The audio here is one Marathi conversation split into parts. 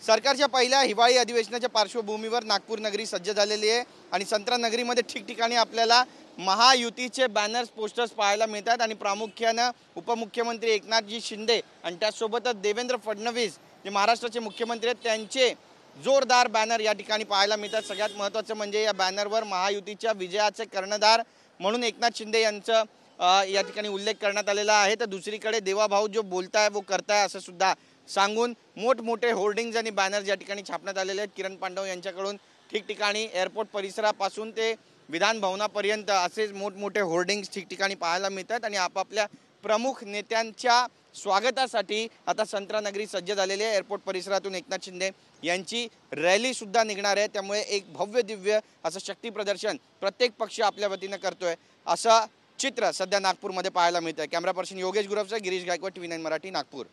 सरकारच्या पहिल्या हिवाळी अधिवेशनाच्या पार्श्वभूमीवर नागपूर नगरी सज्ज झालेली आहे आणि संत्रा नगरीमध्ये ठिकठिकाणी आपल्याला महायुतीचे बॅनर्स पोस्टर्स पाहायला मिळतात आणि प्रामुख्याने उपमुख्यमंत्री एकनाथजी शिंदे आणि त्यासोबतच देवेंद्र फडणवीस जे महाराष्ट्राचे मुख्यमंत्री आहेत त्यांचे जोरदार बॅनर या ठिकाणी पाहायला मिळतात। सगळ्यात महत्त्वाचं म्हणजे या बॅनरवर महायुतीच्या विजयाचे कर्णधार म्हणून एकनाथ शिंदे यांचा या ठिकाणी उल्लेख करण्यात आलेला आहे। तर दुसरीकडे देवाभाऊ जो बोलताय वो करताय असं सुद्धा सांगून मोठमोठे होर्डिंग्स आणि बॅनर्स या ठिकाणी छापण्यात आलेले आहेत। किरण पांडव यांच्याकडून ठिकठिकाणी एअरपोर्ट परिसरापासून ते विधान भवनापर्यंत असेच मोठमोठे होर्डिंग्स ठिकठिकाणी पाहायला मिळतात आणि आपापल्या प्रमुख नेत्यांच्या स्वागतासाठी आता संत्रा नगरी सज्ज झालेली आहे। एअरपोर्ट परिसरातून एकनाथ शिंदे यांची रॅली सुद्धा निघणार आहे, त्यामुळे एक भव्य दिव्य असं शक्ती प्रदर्शन प्रत्येक पक्ष आपल्या वतीने करतोय असं चित्र सध्या नागपूरमध्ये पाहायला मिळतंय। कॅमेरा पर्सन योगेश गुरवचा गिरीश गायकवाड, TV9 मराठी, नागपूर।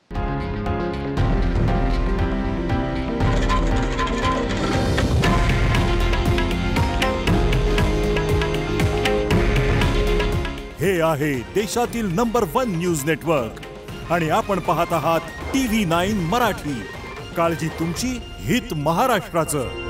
हे आहे देशातील नंबर 1 न्यूज नेटवर्क आणि आपण पाहत आहात TV9 मराठी। काळजी तुमची, हित महाराष्ट्राचं।